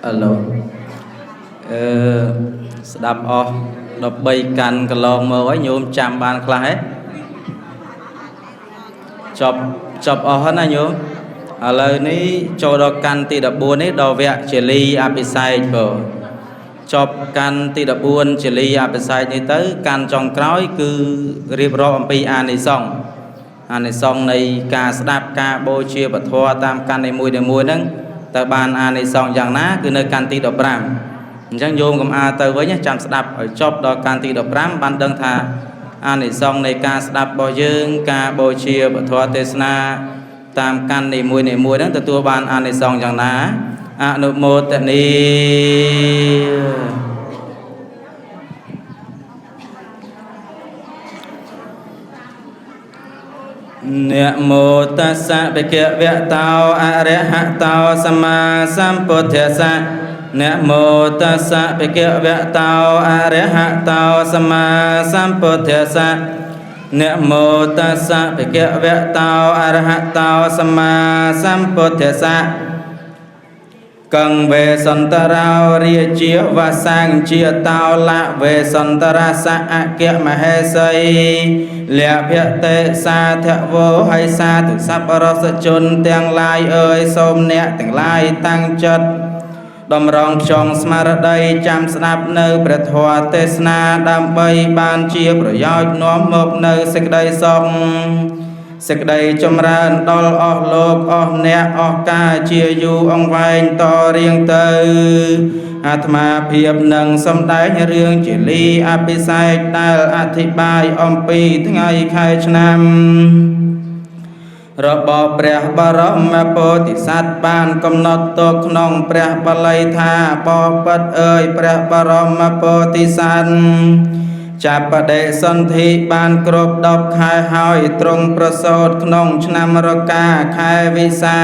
Alo đập đập bay cành cái lon mơ ấy nhôm chạm bàn khai hết chọc chọc hết na nhôm lời ní cho đo cành thì đập buồn ấy đo vẹn chỉ ly apisai bờ chọc cành thì đập buồn chỉ ly apisai đi tới cành trong cõi cứ riệp ro pi an này xong này ca đạp ca bôi chia bật thoa tam cành này mùi nâng tại bàn an này xong chẳng ná cứ nơi cành thì đập ram chẳng vô cầm a tới với nhé chăm đạp ở chop đo can ti đập ram ban đơn thà an này xong này ca đạp bò dương ca bò chia bờ thoa tesna tam can này mùi đó từ tua ban an này xong chẳng ná a nụ mô tận đi nệ mô tassa bệ kia vẹ tao a re ha tao sama sampuddhassa nệ mô tassa bệ kia vẹ tao a re ha tao sama sampuddhassa nệ mô tassa bệ kia vẹ tao a re ha tao sama sampuddhassa cần về santara ria chia và sang chia tao lạ về santara sa a kia mà he say lẹ phía tê sa thẹ vô hay sa thực sắp ở sa chôn tiếng lai ơi xôm nẹ tiếng lai tăng chất đom rong trong smart đây chăm snap nơi bệt hòa tê sna đam bay ban chiaប្រយោជន៍នាំមកនៅសេចក្តីសុខសេចក្តីចម្រើនដល់អស់លោកអស់អ្នកអស់កាលជាយូរអង្វែងតរៀងទៅអាត្មាភាពនឹងសំដែងរឿងជាលីអភិសេកដែលអធិប្បាយអំពីថ្ងៃខែឆ្នាំរបស់ព្រះបរមពោធិសត្វបានកំណត់ទុកក្នុងព្រះបាលីថាបបិទ្ធអើយព្រះបរមពោធិសត្វចាប់បដិសន្ធិបានគ្រប់10ខែហើយទ្រង់ប្រសូតក្នុងឆ្នាំរកាខែវិសា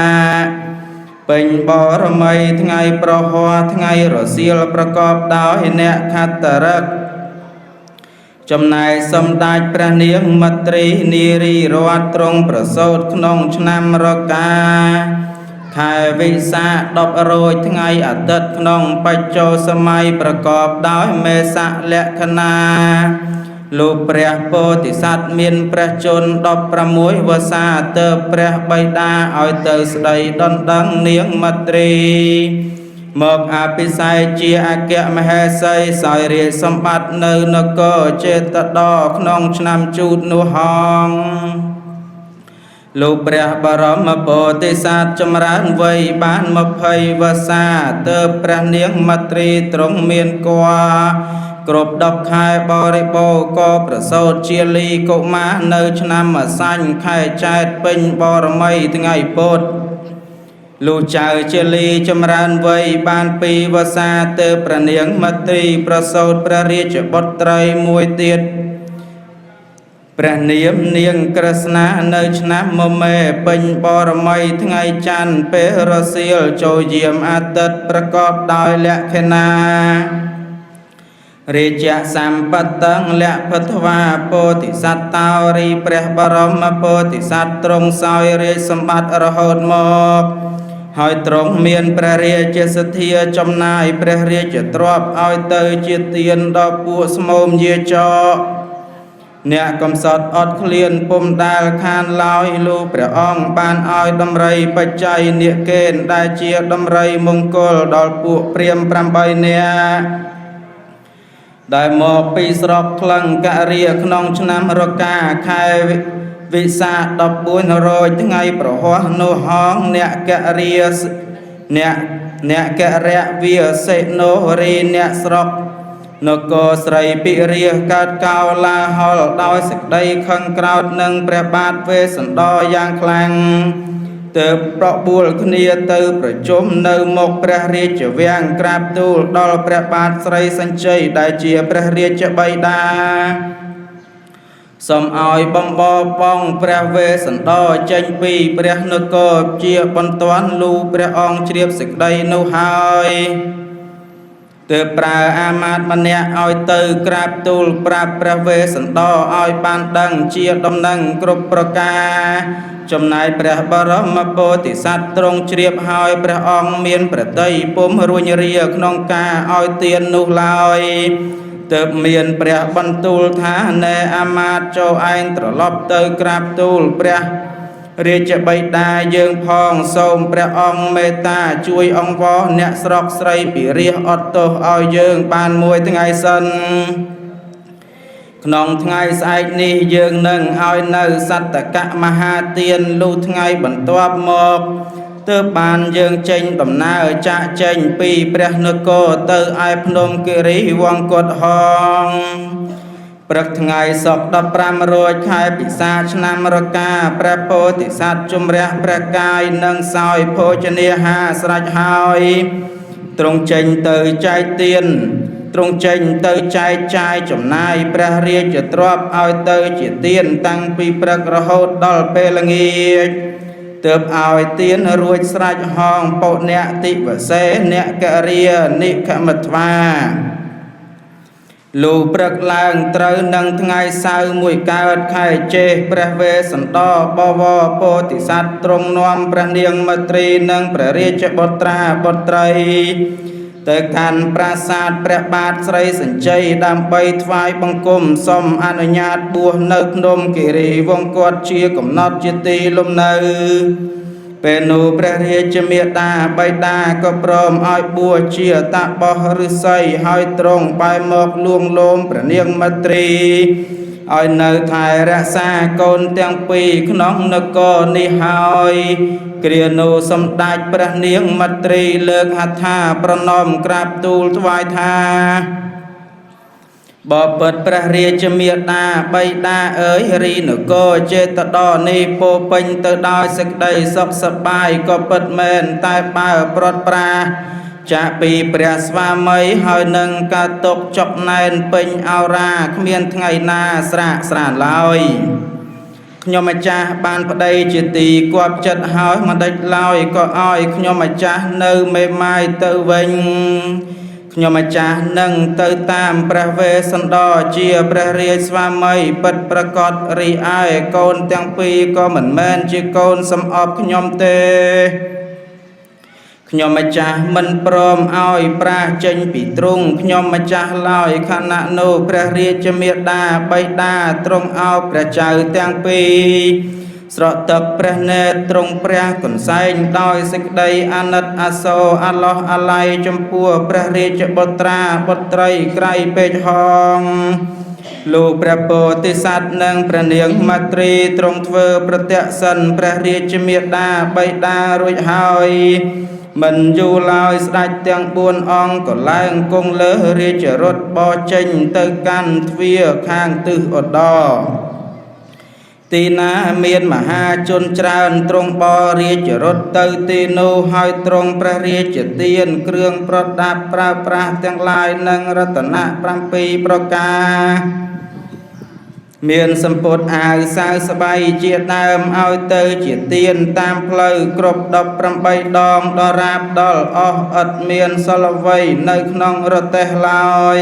ពេញបរមីថ្ងៃប្រហ័សថ្ងៃរសៀលប្រកបដោយអ្នកខត្តរិកចំណែកសម្ដេចព្រះនាងមទ្រីនារីរតទ្រង់ប្រសូតក្នុងឆ្នាំរកាខែវិសា10រោចថ្ងៃអាទិត្យក្នុងបច្ចុប្បន្នសម័យប្រកបដោយមេសៈលក្ខណៈលោកព្រះពោធិសត្វមានព្រះជន្ម16វស្សាទើបព្រះបិតាឲ្យទៅស្ដីដណ្ដឹងនាងមទ្រីមកអភិសេកជាអគ្គមហេសីសោយរាជសម្បត្តិនៅនគរចេតដរក្នុងឆ្នាំជូតនោះហងលោកព្រះបរមពោធិសត្វចម្រើនវ័យបាន20វស្សាទើបព្រះនាងមទ្រីទ្រង់មានគភ៌គ្រប់10ខែបរិបូរណ៍ក៏ប្រសូតជាលីកុមារនៅឆ្នាំអសាញ់ខែចែកពេញបរមីថ្ងៃពុធលុះចៅជាលីចម្រើនវ័យបាន2វស្សាទើបព្រះនាងមទ្រីប្រសូតព្រះរាជបុត្រីមួយទៀតព្រះនាមនាងក្រស្នានៅឆ្នាំមមេពេញបរមីថ្ងៃច័ន្ទពេលរសៀលចូលយាមអាទិត្យប្រកបដោយលក្ខណៈរាជសម្បត្តិលក្ខធវាពោធិសត្វតោរីព្រះបរមពោធិសត្វទ្រង់សោយរាជសម្បត្តិរហូតមកហើយទ្រង់មានព្រះរាជសទ្ធាចំណាយព្រះរាជទ្រព្យឲ្យទៅជាទានដល់ពួកស្មោមយាចកអ្នកកំសត់អត់ឃ្លានពុំដែលខានឡើយលុះព្រះអង្គបានឲ្យដំរីបច្ច័យនាគកេនដែលជាដំរីមង្គលដល់ពួកព្រាហ្មណ៍8នាក់ដែលមកពីស្រុកក្លង្ករាក្នុងឆ្នាំរកាខែវិសា14រោចថ្ងៃប្រហ័សនោះហងអ្នកករិយវិសេណូរីអ្នកស្រុកនគរស្រីពិរាកើតកោឡាហលដោយសេចក្តីខឹងក្រោធនឹងព្រះបាទវេស្សន្តរយ៉ាងខ្លាំងទើបប្របួលគ្នាទៅប្រជុំនៅមុខព្រះរាជវាំងក្រាបទូលដល់ព្រះបាទស្រីសញ្ជ័យដែលជាព្រះរាជបិតាសូមឲ្យបំបរបងព្រះវេស្សន្តរចេញពីព្រះនគរជាបន្ទាន់លូព្រះអង្គជ្រាបសេចក្តីនោះហើយ ទើបប្រើអាមាត្យម្នាក់ឲ្យទៅក្រាបទូលប្រាប់ព្រះវេស្សន្តរឲ្យបានដឹងជាដំណឹងគ្រប់ប្រការចំណែកព្រះបរមពោធិសត្វទ្រង់ជ្រាបហើយព្រះអង្គមានប្រតិពុំរួញរាក្នុងការឲ្យទាននោះឡើយទើបមានព្រះបន្ទូលថាណែអាមាត្យចូលឯងត្រឡប់ទៅក្រាបទូលព្រះរាជបិតាយើងផងសូមព្រះអង្គមេត្តាជួយអង្វរអ្នកស្រុកស្រីពីរាជអត់ទោសឲ្យយើងបានមួយថ្ងៃសិនក្នុងថ្ងៃស្អែកនេះយើងនឹងឲ្យនៅសត្តកមហាទានលុះថ្ងៃបន្ទាប់មកទើបបានយើងចេញដំណើរចាកចេញពីព្រះនគរទៅឯភ្នំគិរីវង្គតហងព្រឹកថ្ងៃសុក្រ15រោចខែពិសាឆ្នាំរកាព្រះពោធិសត្វជំរះព្រះកាយនិងសោយភោជនាហារស្រេចហើយទ្រង់ចេញទៅចែកទានទ្រង់ចេញទៅចែកចាយចំណាយព្រះរាជទ្រព្យឲ្យទៅជាទានតាំងពីព្រឹករហូតដល់ពេលល្ងាចទើបឲ្យទានរួចស្រេចហងពុអ្នកតិវសេអ្នកករិយានិខមត្វាលុះព្រឹកឡើងត្រូវនឹងថ្ងៃសៅរ៍មួយកើតខែចេសព្រះវេស្សន្តរបវរពោធិសត្វទ្រង់នាំព្រះនាងមទ្រីនិងព្រះរាជបុត្រាបុត្រីទៅកាន់ប្រាសាទព្រះបាទស្រីសញ្ជ័យដើម្បីថ្វាយបង្គំសូមអនុញ្ញាតបួសនៅភ្នំគិរីវង្គតជាកំណត់ជាទីលំនៅពេលនោះព្រះរាជមាតាបិតាក៏ព្រមឲ្យបួសជាតាបោះឫស្សីហើយទ្រង់បែរមកលួងលោមព្រះនាងមទ្រីឲ្យនៅថែរក្សាកូនទាំងពីរក្នុងនគរនេះហើយគ្រានោះសម្ដេចព្រះនាងមទ្រីលើកហដ្ឋាប្រណម្យក្រាបទូលថ្វាយថាបបិទ្ធព្រះរាជមាតាបិតាអើយរីនគរចេតដរនេះពោពេញទៅដោយសេចក្តីសុខសប្បាយក៏ពិតមែនតែបើប្រត់ប្រាចាក់ពីព្រះស្វាមីហើយនឹងកើតទុកចុកណែនពេញអោរាគ្មានថ្ងៃណាស្រាកស្រានឡើយខ្ញុំម្ចាស់បានប្តីជាទីគប់ចិត្តហើយមិនដេចឡើយក៏ឲ្យខ្ញុំម្ចាស់នៅមេម៉ាយទៅវិញខ្ញុំម្ចាស់នឹងទៅតាមព្រះវេស្សន្តរជាព្រះរាជស្វាមីពិតប្រកបរីឯកូនទាំងពីរក៏មិនមែនជាកូនសំអប់ខ្ញុំទេខ្ញុំម្ចាស់មិនព្រមឲ្យប្រាចេញពីទ្រុងខ្ញុំម្ចាស់ឡើយខណៈនោះព្រះរាជមាតាបិតាទ្រង់អោបព្រះចៅទាំងពីរស្រក់ទឹកព្រះនេត្រទ្រង់ព្រះកន្សែងដោយសេចក្តីអាណិតអាសូរអាឡោះអាល័យចំពោះព្រះរាជបុត្រាបុត្រីក្រៃពេកហងលោកព្រះពោធិសត្វនិងព្រះនាងមទ្រីទ្រង់ធ្វើប្រតិសិនព្រះរាជមាតាបិតារួចហើយមិនយូរឡើយស្ដេចទាំង4អង្គក៏ឡើងគង់លើរាជរថបោះចេញទៅកាន់ទ្វារខាងទិសឧត្តរទីណាមានមហាជនច្រើនទ្រង់បរាជរថទៅទីនោះហើយទ្រង់ព្រះរាជទានគ្រឿងប្រដាប់ប្រើប្រាស់ទាំងឡាយនិងរតនៈ7ប្រការមានសម្ពុតអាវសាវស្បៃជាដើមឲ្យទៅជាទានតាមផ្លូវគ្រប់18ដងដល់រាបដល់អស់ឥតមានសល់អ្វីនៅក្នុងរទេះឡើយ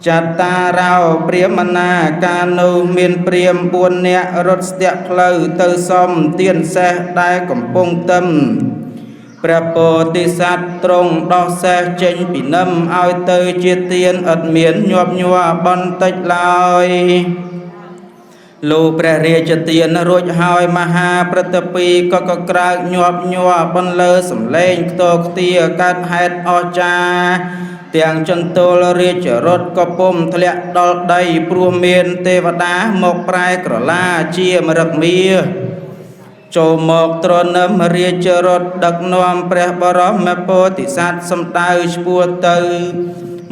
ចតារោព្រាហ្មណាកាលនោះមានព្រាហ្មណ៍4នាក់រត់ស្ទាក់ផ្លូវទៅសុំទានសេះដែលកំពុងតឹមព្រះពោធិសត្វទ្រង់ដោះសេះចេញពីនឹមឲ្យទៅជាទានឥតមានញាប់ញ័របន្តិចឡើយលុះព្រះរាជទានរួចហើយមហាព្រឹទ្ធពីក៏ក្រើកញាប់ញ័របន្លឺសំឡេងខ្ទរខ្ទាកើតហេតុអស្ចារ្យទាំងចន្ទលរាជរថក៏ពុំធ្លាក់ដល់ដីព្រោះមានទេវតាមកប្រែក្រឡាជាមរឹកមាចូលមកទ្រនឹមរាជរថដឹកនាំព្រះបរមពោធិសត្វសំដៅឆ្ពោះទៅ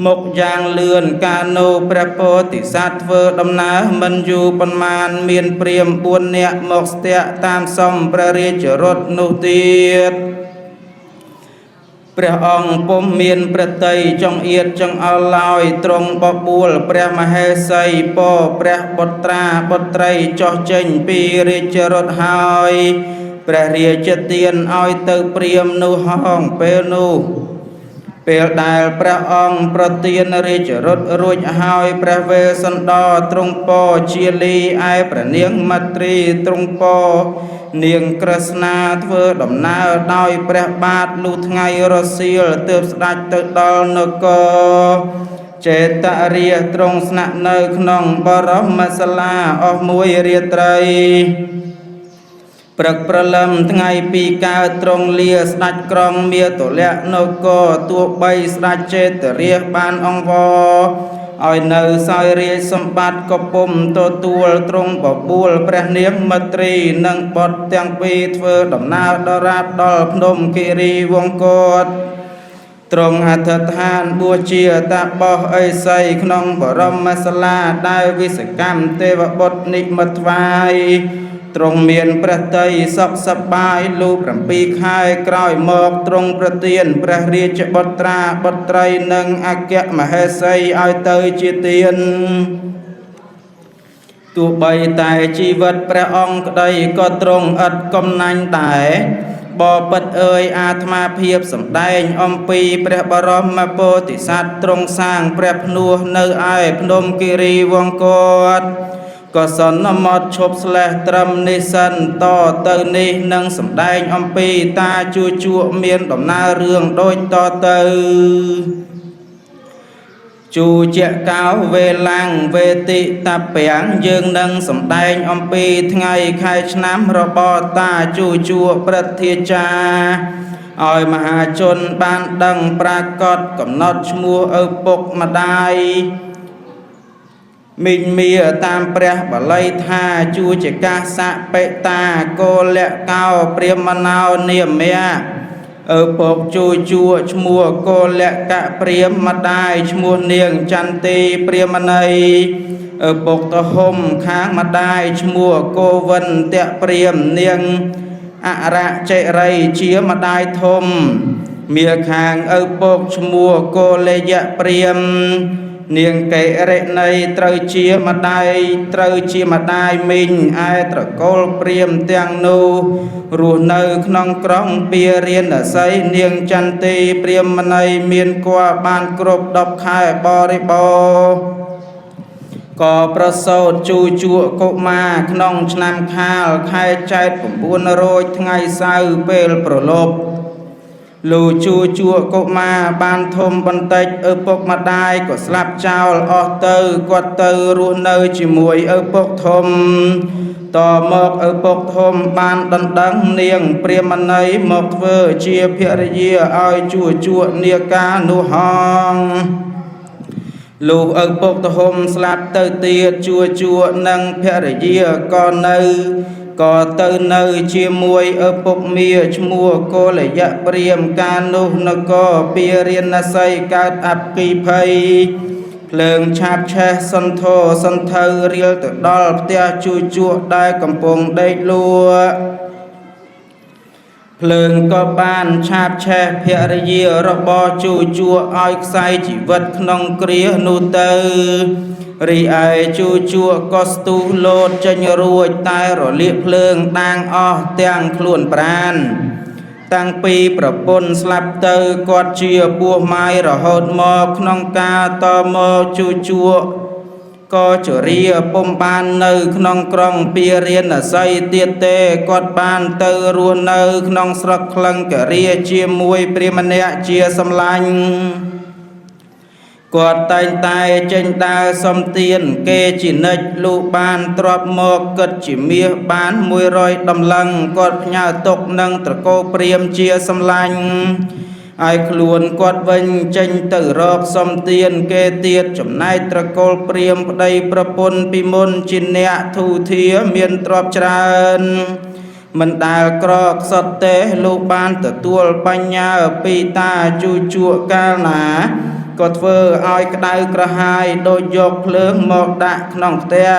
មុខយ៉ាងលឿនកាលនោះព្រះពោធិសត្វធ្វើដំណើរមិនយូរប៉ុន្មានមានព្រាហ្មណ៍4នាក់មកស្ទាក់តាមសុំព្រះរាជរថនោះទៀតព្រះអង្គពុំមានប្រតិយចង្អៀតចង្អល់ឡើយទ្រង់បបួលព្រះមហេសីពោព្រះបុត្រាបុត្រីចុះចេញពីរាជរថហើយព្រះរាជទានឲ្យទៅព្រាហ្មណ៍នោះហងពេលនោះ ពេលដែលព្រះអង្គប្រទានរាជរថរួចហើយព្រះវេស្សន្តរទ្រង់ពរជាលីឯព្រះនាងមទ្រីទ្រង់ពរនាងក្រស្នាធ្វើដំណើរដោយព្រះបាទលុះថ្ងៃរសៀលទើបស្ដេចទៅដល់នគរចេតរាទ្រង់ស្នាក់នៅក្នុងបរមសាលាអស់មួយរាត្រីព្រឹកព្រលឹមថ្ងៃពីកើតទ្រង់លាស្ដេចក្រុងមាតុលៈនគរទោះបីស្ដេចចេតរាបានអង្វរឲ្យនៅសោយរាជសម្បត្តិក៏ពុំទទួលទ្រង់បបួលព្រះនាងមទ្រីនិងបុត្រទាំងពីរធ្វើដំណើរដរាបដល់ភ្នំគិរីវង្គតទ្រង់អធិដ្ឋានបួសជាតាបោះអេសីក្នុងបរមសាលាដែលវិសកម្មទេវបុត្រនិមិត្តថ្វាយទ្រង់មានព្រះទ័យសុខសប្បាយលុះ7ខែក្រោយមកទ្រង់ប្រទានព្រះរាជបុត្រាបុត្រីនិងអគ្គមហេសីឲ្យទៅជាទានទោះបីតែជីវិតព្រះអង្គក្តីក៏ទ្រង់ឥតកំណាញ់ដែរបបិទ្ធអើយអាត្មាភាពសម្ដែងអំពីព្រះបរមពោធិសត្វទ្រង់សាងព្រះភ្នោះនៅឯភ្នំគិរីវង្គតក៏សន្មតឈប់ស្លេះត្រឹមនេះសិនតទៅនេះនឹងសម្ដែងអំពីតាជួជក់មានដំណើររឿងដូចតទៅជូជាកោវេឡាំងវេតិតពាំងយើងនឹងសម្ដែងអំពីថ្ងៃខែឆ្នាំរបស់តាជូជក់ព្រឹទ្ធាចារ្យឲ្យមហាជនបានដឹងប្រាកដកំណត់ឈ្មោះឪពុកម្ដាយមិញមាតាមព្រះបាលីថាជួជាកាសៈបេតាកោលៈកោព្រាមណោនាមៈឪពុកជួជក់ឈ្មោះកោលៈកៈព្រាមម្ដាយឈ្មោះនាងចន្ទីព្រាមណីឪពុកតហុំខាងម្ដាយឈ្មោះកោវិនតៈព្រាមនាងអរចិរីជាម្ដាយធំមាខាងឪពុកឈ្មោះកោលយៈព្រាមនាងកេរិណីត្រូវជាម្ដាយមីងឯត្រកូលព្រាមទាំងនោះរស់នៅក្នុងក្រុងពារាណសីនាងចន្ទីព្រាមណីមានគភ៌បានគ្រប់10ខែបរិបូរណ៍ក៏ប្រសូតជូជក់កុមារក្នុងឆ្នាំខាលខែចែក9រោចថ្ងៃសៅរ៍ពេលប្រឡប់លូជូជក់កុមារបានធំបន្តិចឪពុកម្ដាយក៏ស្លាប់ចោលអស់ទៅគាត់ទៅរស់នៅជាមួយឪពុកធំតមកឪពុកធំបានដណ្ដឹងនាងព្រាមណីមកធ្វើជាភរិយាឲ្យជូជក់នាកានោះហងលុះឪពុកធំស្លាប់ទៅទៀតជូជក់និងភរិយាក៏ទៅនៅជាមួយឪពុកមាឈ្មោះកោលយៈព្រាមកាលនោះនគរពារាណសីកើតអគ្គីភ័យភ្លើងឆាបឆេះសន្ធោសន្ធៅរៀលទៅដល់ផ្ទះជូជក់ដែលកំពុងដេកលក់ភ្លើងក៏បានឆាបឆេះភរិយារបស់ជូជក់ឲ្យខ្សែជីវិតក្នុងគ្រានោះទៅរីឯជូជក់ក៏ស្ទុះលោតចេញរួចតែរលាកភ្លើងដាងអស់ទាំងខ្លួនប្រាណតាំងពីប្រពន្ធស្លាប់ទៅគាត់ជាពោះម៉ាយរហូតមកក្នុងការតមកជូជក់ក៏ជរាពុំបាននៅក្នុងក្រុងពារាណសីទៀតទេគាត់បានទៅរស់នៅក្នុងស្រុកក្លិង្គរាជាមួយព្រាហ្មណ៍ជាសម្លាញ់គាត់តែងតែចេញដើរសំទានគេជានិច្ចលុះបានទ្រព្យមកគិតជាមាសបាន100ដំឡឹងគាត់ផ្ញើទុកនឹងត្រកូលព្រាហ្មណ៍ជាសម្លាញ់ឲ្យខ្លួនគាត់វិញចេញទៅរកសំទានគេទៀតចំណែកត្រកូលព្រាហ្មណ៍ប្តីប្រពន្ធពីមុនជាអ្នកធូធាមានទ្រព្យច្រើនមិនដែលក្រខ្សត់ទេលោកបានទទួលបញ្ញាពីតាជូជក់កាលណាក៏ធ្វើឲ្យក្តៅក្រហាយដូចយកភ្លើងមកដាក់ក្នុងផ្ទះ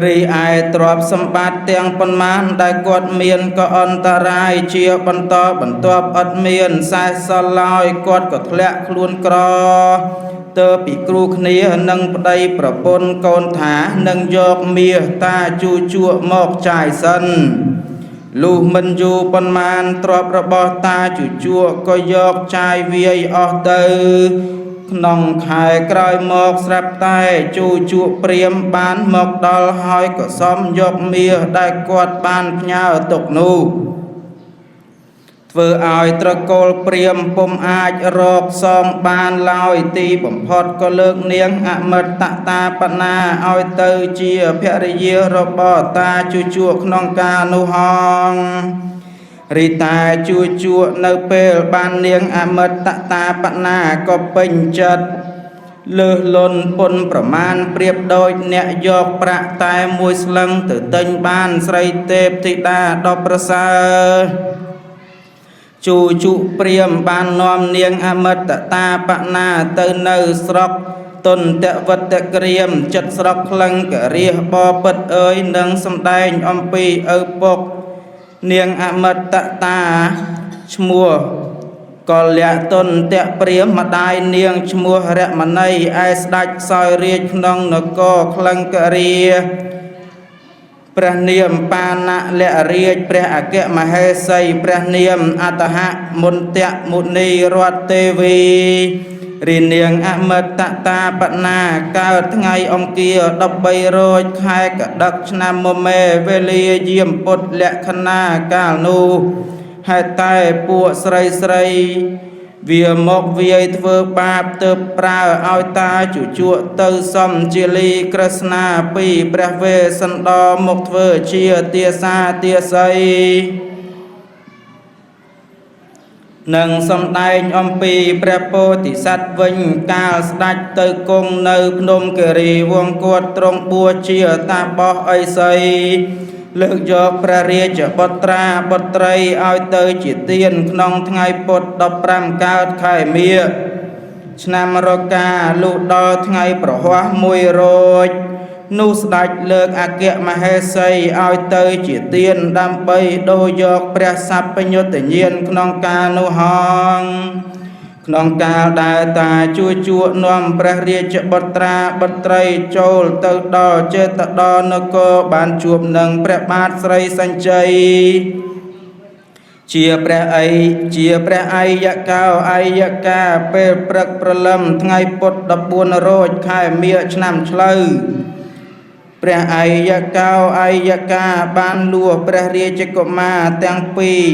រីឯទ្រព្យសម្បត្តិទាំងប៉ុន្មានដែលគាត់មានក៏អន្តរាយជាបន្តបន្ទាប់អត់មានសេះសល់ឡើយគាត់ក៏ធ្លាក់ខ្លួនក្រទើបពីគ្រូគ្នានឹងប្តីប្រពន្ធកូនថានឹងយកមាសតាជូជក់មកចាយសិន លុះមិនយូរប៉ុន្មានទ្រព្យរបស់តាជូជក់ក៏យកចាយវាយអស់ទៅក្នុងខែក្រោយមកស្រាប់តែជូជក់ព្រាមបានមកដល់ហើយក៏សុំយកមាសដែលគាត់បានផ្ញើទុកនោះធ្វើឲ្យត្រកូលព្រាមពុំអាចរកសងបានឡើយទីបំផុតក៏លើកនាងអមតតាបណាឲ្យទៅជាភរិយារបស់តាជូជក់ក្នុងការនោះហងរីតាជូជក់នៅពេលបាននាងអមតតាបណាក៏ពេញចិត្តលើសលន់ពុនប្រមាណប្រៀបដូចអ្នកយកប្រាក់តែមួយស្លឹងទៅទិញបានស្រីទេពធីតាដ៏ប្រសើរជូជក់ព្រាមបាននាំនាងអមតតាបណាទៅនៅស្រុកទុនតវត្តក្រៀមចិត្តស្រុកក្លឹងករាសបពិតអើយនឹងសម្ដែងអំពីឪពុកនាងអមតតាឈ្មោះកលៈទុនតព្រាមម្ដាយនាងឈ្មោះរមណីឯស្ដេចសោយរាជក្នុងនគរក្លឹងករាព្រះនាមបាណលៈរាជព្រះអគ្គមហេសីព្រះនាមអតហមន្តមុនីរតទេវីរីនាងអមតតាបណាកើតថ្ងៃអង្គារ13រោចខែកដឹកឆ្នាំមមេវេលាយាមពុទ្ធលក្ខណៈកាលនោះហេតុតែពួកស្រីវាមកវាយធ្វើបាបទើបប្រើឲ្យតាជូជក់ទៅសំជាលីក្រស្នាពីព្រះវេស្សន្តរមកធ្វើជាទាសាទាសីនឹងសំដែងអំពីព្រះពោធិសត្វវិញកាលស្ដេចទៅគង់នៅភ្នំគិរីវង្សគាត់ទ្រង់បួសជាតាបោះឥសីលើកយកព្រះរាជបុត្រាបុត្រីឲ្យទៅជាទានក្នុងថ្ងៃពុទ្ធ15កើតខែមាឃឆ្នាំរកាលុះដល់ថ្ងៃប្រហ័ស1រោចនោះស្ដេចលើកអគ្គមហេសីឲ្យទៅជាទានដើម្បីដូរយកព្រះសព្វញ្ញុតញ្ញាណក្នុងការនោះហងក្នុងកាលដែលតាជូជក់នាំព្រះរាជបុត្រាបុត្រីចូលទៅដល់ចេតដនគរបានជួបនឹងព្រះបាទស្រីសញ្ជ័យជាព្រះអាយកោអាយកាពេលព្រឹកព្រលឹមថ្ងៃពុទ្ធ14រោចខែមាឃឆ្នាំឆ្លូវព្រះអាយកោអាយកាបានលួសព្រះរាជកុមារទាំងពីរ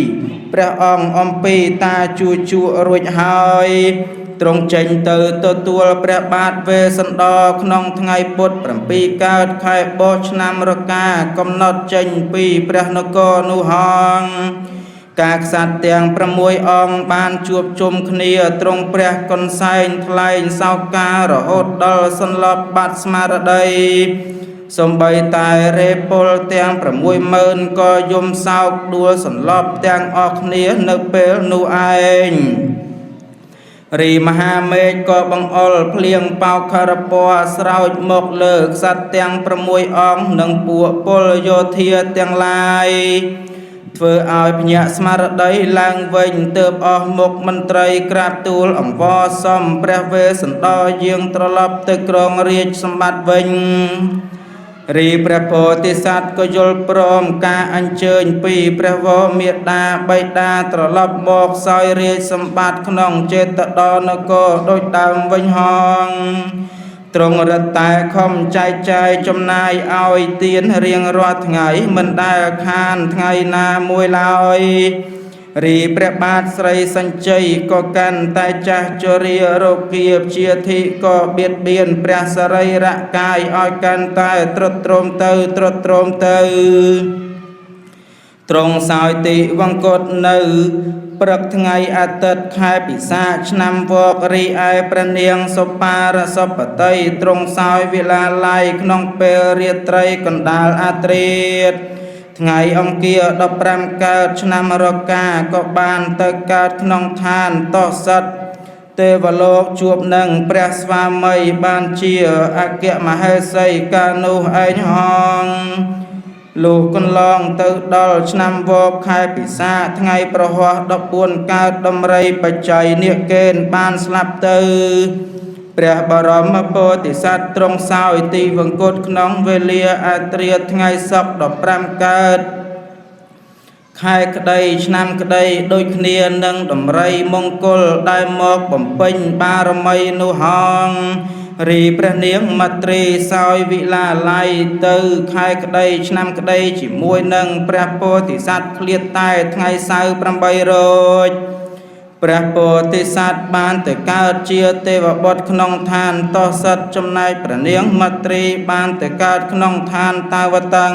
ព្រះអង្គអំពីតាជូជក់រួចហើយទ្រង់ចេញទៅទទួលព្រះបាទវេស្សន្តរក្នុងថ្ងៃពុទ្ធ7កើតខែបោះឆ្នាំរកាកំណត់ចេញពីព្រះនគរនោះហងការក្សត្រទាំង6អង្គបានជួបជុំគ្នាទ្រង់ព្រះកុនសែងថ្លែងសោកការរហូតដល់សន្លប់បាត់ស្មារតីសំបីតែរេពលទាំង60000ក៏យំសោកដួលសន្លប់ទាំងអស់គ្នានៅពេលនោះឯងរីមហាមេឃក៏បង្អុរភ្លៀងបោកខរពណ៌ស្រោចមកលើក្សត្រទាំង6អង្គនិងពួកពលយោធាទាំងឡាយធ្វើឲ្យភ្ញាក់ស្មារតីឡើងវិញទើបអស់មុខមន្ត្រីក្រាបទូលអង្វរសុំព្រះវេស្សន្តរយាងត្រឡប់ទៅគ្រងរាជសម្បត្តិវិញរីព្រះពោធិសត្វក៏យល់ព្រមការអញ្ជើញពីព្រះវរមេតាបិតាត្រឡប់មកសោយរាជសម្បត្តិក្នុងចេតដនគរដូចដើមវិញហងទ្រង់រត់តែខំចែកចាយចំណាយឲ្យទានរៀងរាល់ថ្ងៃមិនដែលខានថ្ងៃណាមួយឡើយរីព្រះបាទស្រីសញ្ជ័យក៏កាន់តែចាស់ជរារោគាព្យាធិក៏បៀតបៀនព្រះសរីរកាយឲ្យកាន់តែទ្រុឌទ្រោមទៅទ្រង់សោយទីវង្គតនៅព្រឹកថ្ងៃអាទិត្យខែពិសាឆ្នាំវករីឯព្រះនាងសុបារសពតិទ្រង់សោយវិឡាល័យក្នុងពេលរាត្រីកណ្ដាលអាទ្រាតថ្ងៃអង្គារ15កើតឆ្នាំរកាក៏បានទៅកើតក្នុងឋានតោសិតទេវលោកជួបនឹងព្រះស្វាមីបានជាអគ្គមហេសីកាលនោះឯងហងលុះកន្លងទៅដល់ឆ្នាំវកខែពិសាថ្ងៃប្រហ័ស14កើតដំរីបច្ច័យនាគកេនបានស្លាប់ទៅព្រះបរមពោធិសត្វទ្រង់សោយទីវង្គតក្នុងវេលាអាទ្រាតថ្ងៃសុក្រ15កើត ខែក្តីឆ្នាំក្តីដូចគ្នានឹងដំរីមង្គលដែលមកបំពេញបារមីនោះហងរីព្រះនាងមត្រីសោយវិឡាល័យទៅខែក្តីឆ្នាំក្តីជាមួយនឹងព្រះពោធិសត្វឃ្លាតតែថ្ងៃសៅរ៍8រោចព្រះពោធិសត្វបានទៅកើតជាទេវបុត្រក្នុងឋានតោសិតចំណែកព្រះនាងមត្រីបានទៅកើតក្នុងឋានតាវតੰ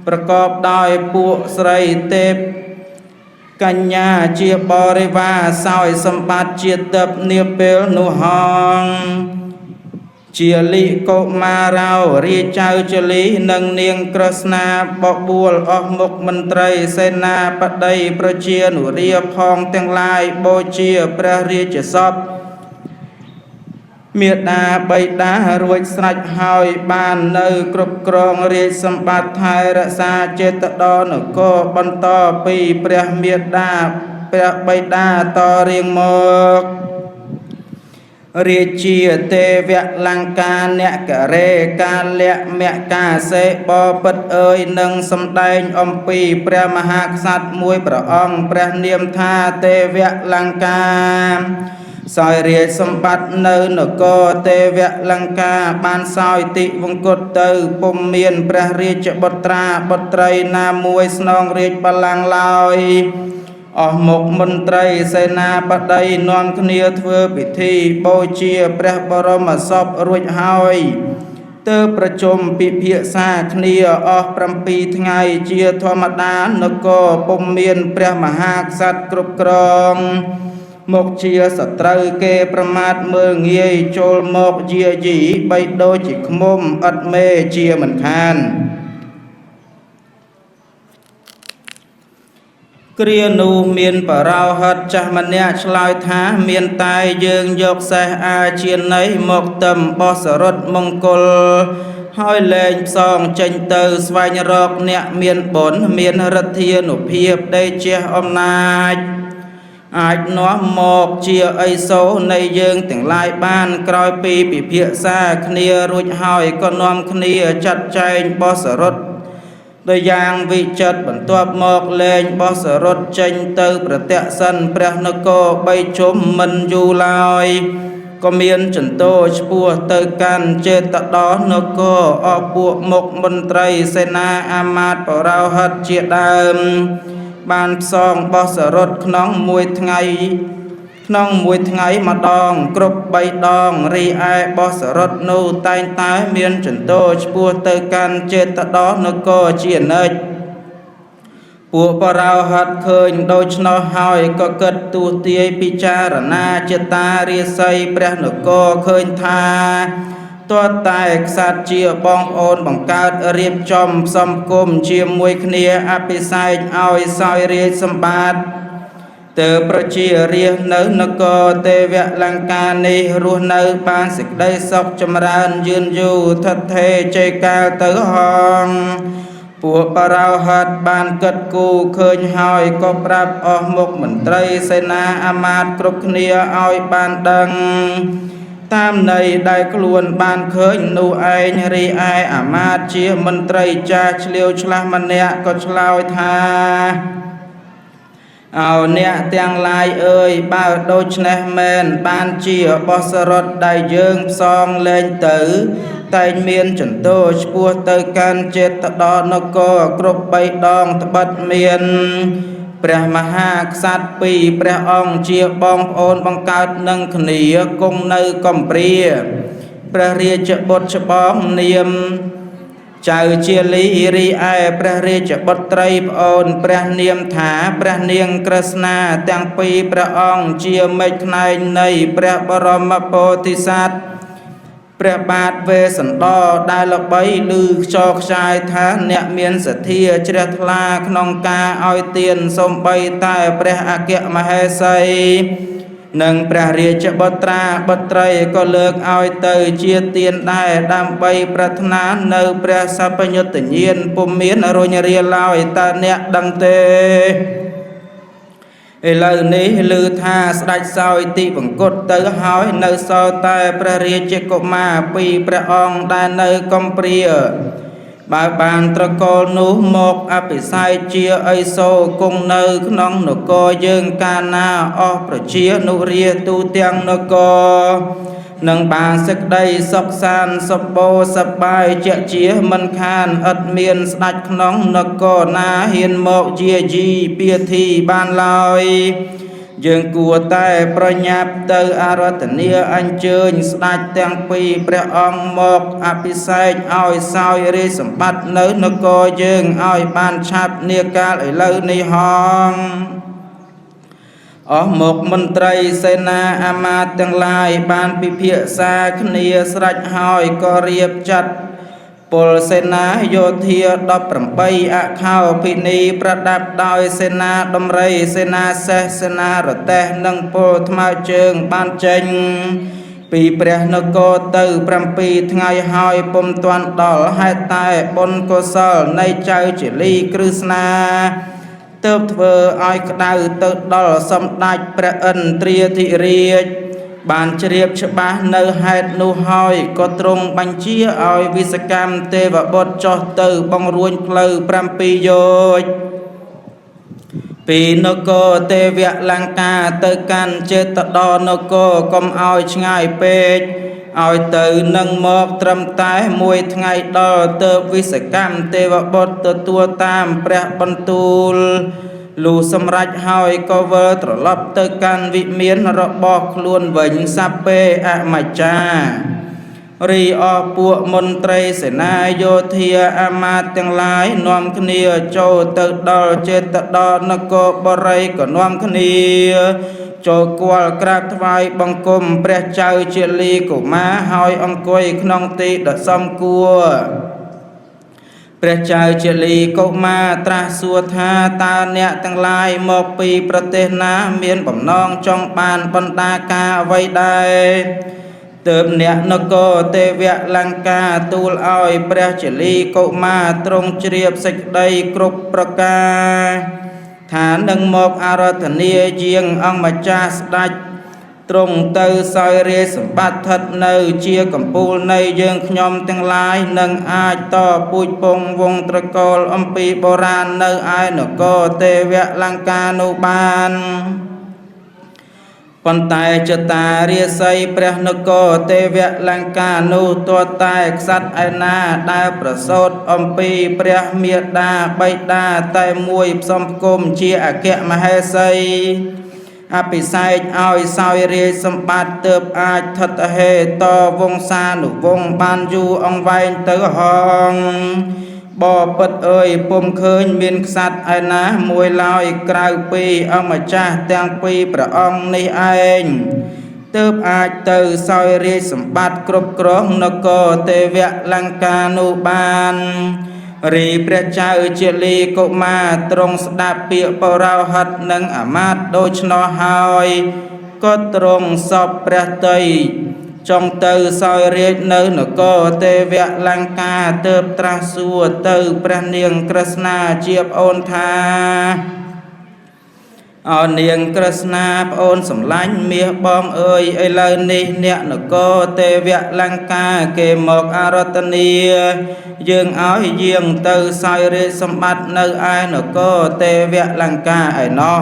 ប្រកបដោយពួកស្រីទេពកញ្ញាជាបរិវារសោយសម្បត្តិជាទឹកនាពេលនោះហងជាលិកុមារោរាជចៅជលីនិងនាងក្រស្នាបបួលអស់មុខមន្ត្រីសេនាបតីប្រជានុរាផងទាំងឡាយបូជាព្រះរាជសពមេដាបៃតារួចស្រេចហើយបាននៅគ្រប់គ្រងរាជសម្បត្តិថែរក្សាចេតដនគរបន្តពីព្រះមេដាព្រះបៃតាតរៀងមករាជាទេវលង្កាអ្នកករេកាលៈមកាសេបពិតអើយនឹងសម្ដែងអំពីព្រះមហាក្សត្រមួយព្រះអង្គព្រះនាមថាទេវលង្កាសោយរាជសម្បត្តិនៅនគរទេវលង្កាបានសោយតិវង្គតទៅពុំមានព្រះរាជបុត្រាបុត្រីណាមួយស្នងរាជបល្ល័ង្កឡើយអស់មុខមន្ត្រីសេនាបតីនាំគ្នាធ្វើពិធីបូជាព្រះបរមសពរួចហើយទើបប្រជុំពិភាក្សាគ្នាអស់7ថ្ងៃជាធម្មតានគរពុំមានព្រះមហាក្សត្រគ្រប់គ្រងមកជាសត្រូវគេប្រមាថមើលងាយចូលមកយាយីបីដូចជាឃ្មុំឥតមេជាមិនខានគ្រានោះមានបរោហិតចាស់ម្នាក់ឆ្លើយថាមានតែយើងយកសេះអាជាណីមកទឹមបោះសរុតមង្គលហើយលែងផ្សងចេញទៅស្វែងរកអ្នកមានបុណ្យមានឫទ្ធានុភាពដេជះអំណាចអាចនាំមកជាអីសូរនៃយើងទាំងឡាយបានក្រោយពីពិភាក្សាគ្នារួចហើយក៏នាំគ្នាចាត់ចែងបោះសរុតដោយយ៉ាងវិចិត្របន្ទាប់មកលែងបោះសរុតចេញទៅប្រទក្សិណព្រះនគរ3ជុំមិនយូរឡើយក៏មានចន្ទោឆ្ពោះទៅកាន់ចេតដនគរអស់ពួកមុខមន្ត្រីសេនាអាមាត្យបរោហិតជាដើមបានផ្សងបោះសរុតក្នុងមួយថ្ងៃម្ដងគ្រប់3ដងរីឯបោះសរុតនោះតែងតែមានចន្ទោឆ្ពោះទៅកាន់ចេតដនគរជានិច្ចពួកបរោហិតឃើញដូច្នោះហើយក៏គិតទូទាយពិចារណាចេតារាសីព្រះនគរឃើញថាទោះតែក្សត្រជាបងប្អូនបង្កើតរៀបចំផ្សំគុំជាមួយគ្នាអភិសេកឲ្យសោយរាជសម្បត្តិទើបប្រជារាស្ត្រនៅនគរទេវលង្កានេះរស់នៅបានសេចក្តីសុខចម្រើនយឺនយូរថិតថេរជ័យកាលទៅហងពួកបរោហិតបានគិតគូរឃើញហើយក៏ប្រាប់អស់មុខមន្ត្រីសេនាអាមាត្យគ្រប់គ្នាឲ្យបានដឹងតាមន័យដែលខ្លួនបានឃើញនោះឯងរីឯអាមាត្យជាមន្ត្រីចាស់ឆ្លៀវឆ្លាស់ម្នាក់ក៏ឆ្លើយថាអោអ្នកទាំងឡាយអើយបើដូច្នេះមែនបានជាបោះសរុតដែលយើងផ្សងលែងទៅតែងមានចន្ទោឆ្ពោះទៅកាន់ចេតដនគរគ្រប់3ដងត្បិតមានព្រះមហាក្សត្រពីរព្រះអង្គជាបងប្អូនបង្កើតនឹងគ្នាគង់នៅកំព្រាព្រះរាជបុត្រច្បងនាមចៅជាលីរីឯព្រះរាជបុត្រីប្អូនព្រះនាមថាព្រះនាងក្រស្នាទាំងពីរព្រះអង្គជាមេឃផ្នែកនៃព្រះបរមពោធិសត្វព្រះបាទវេស្សន្តរដែលល្បីឮខ្ចរខ្ចាយថាអ្នកមានសទ្ធាជ្រះថ្លាក្នុងការឲ្យទានសូម្បីតែព្រះអគ្គមហេសីនិងព្រះរាជបុត្រាបុត្រីក៏លើកឲ្យទៅជាទានដែរដើម្បីប្រាថ្នានៅព្រះសព្វញុតញ្ញាណពុំមានរុញរាឡើយតើអ្នកដឹងទេឥឡូវនេះឮថាស្ដេចសោយទីវង្គតទៅហើយនៅសល់តែព្រះរាជកុមារពីរព្រះអង្គដែលនៅកំព្រា បើបានត្រកូលនោះមកអភិសេកជាអីសូរគង់នៅក្នុងនគរយើងកាលណាអស់ប្រជានុរាទូទាំងនគរនឹងបានសេចក្តីសុខសាន្តសុបោសប្បាយជាក់ជាមិនខានឥតមានស្ដេចក្នុងនគរណាហ៊ានមកយាយីពាធីបានឡើយយើងគួរតែប្រញាប់ទៅអារាធនាអញ្ជើញស្ដេចទាំងពីរព្រះអង្គមកអភិសេកឲ្យសោយរាជសម្បត្តិនៅនគរយើងឲ្យបានឆាប់នាកាលឥឡូវនេះហងអស់មកមន្ត្រីសេនាអាមាត្យទាំងឡាយបានពិភាក្សាគ្នាស្រេចហើយក៏រៀបចាត់ពលសេនាយោធា18អខោភិនីប្រដាប់ដោយសេនាដំរីសេនាសេះសេនារទេះនិងពលថ្មើរជើងបានចេញពីព្រះនគរទៅ7ថ្ងៃហើយពុំទាន់ដល់ហេតុតែបុណ្យកុសលនៃចៅជាលីគ្រឹស្នាទើបធ្វើឲ្យក្តៅទៅដល់សម្ដេចព្រះឥន្ទ្រាធិរាជបានជ្រាបច្បាស់នៅហេតុនោះហើយក៏ទ្រង់បញ្ជាឲ្យវិសកម្មទេវបុត្រចុះទៅបង្រួញផ្លូវ7យោជន៍ពីនគរទេវលង្កាទៅកាន់ចេតដនគរកុំឲ្យឆ្ងាយពេកឲ្យទៅនឹងមកត្រឹមតែមួយថ្ងៃដល់ទើបវិសកម្មទេវបុត្រទទួលតាមព្រះបន្ទូលលុះសម្រេចហើយក៏វិលត្រឡប់ទៅកាន់វិមានរបស់ខ្លួនវិញសាពេអមច្ចារីអស់ពួកមន្ត្រីសេនាយោធាអាមាត្យទាំងឡាយនាំគ្នាចូលទៅដល់ចេតដនគរបុរីក៏នាំគ្នាចូលគល់ក្រាបថ្វាយបង្គំព្រះចៅជាលីកុមារហើយអង្គុយក្នុងទីដ៏សមគួរព្រះចៅជាលីកុមារត្រាស់សួរថាតើអ្នកទាំងឡាយមកពីប្រទេសណាមានបំណងចង់បានបណ្ដាការអ្វីដែរទើបអ្នកនគរទេវលង្កាទូលឲ្យព្រះជាលីកុមារទ្រង់ជ្រាបសេចក្តីគ្រប់ប្រការថានឹងមកអារាធនាយាងអង្គម្ចាស់ស្ដេចទ្រង់ទៅសោយរាជសម្បត្តិស្ថិតនៅជាកំពូលនៃយើងខ្ញុំទាំងឡាយនឹងអាចតពូជពងវងត្រកូលអំពីបុរាណនៅឯនគរទេវលង្កានោះបានប៉ុន្តែចតារាសីព្រះនគរទេវលង្កានោះទាល់តែក្សត្រឯណាដែលប្រសូតអំពីព្រះមាតាបិតាតែមួយផ្សំផ្គុំជាអគ្គមហេសីអភិសេកឲ្យសោយរាជសម្បត្តិទើបអាចថិតហេតវង្សានុវង្សបានយូរអង្វែងទៅហងបពិតអើយពុំឃើញមានក្សត្រឯណាមួយឡើយក្រៅពីអម្ចាស់ទាំងពីរព្រះអង្គនេះឯងទើបអាចទៅសោយរាជសម្បត្តិគ្រប់គ្រងនគរទេវលង្កានោះបានរីព្រះចៅជាលីកុមារទ្រង់ស្ដាប់ពាក្យបរោហិតនិងអាមាត្យដូច្នោះហើយក៏ទ្រង់សពព្រះតីចង់ទៅសោយរាជនៅនគរទេវលង្កាទើបត្រាស់សួរទៅព្រះនាងក្រស្នាជាប្អូនថាអោនាងក្រស្នាប្អូនសម្លាញ់មាសបងអើយឥឡូវនេះអ្នកនគរទេវលង្កាគេមកអារាធនាយើងឲ្យយាងទៅសោយរាជសម្បត្តិនៅឯនគរទេវលង្កាឯណោះ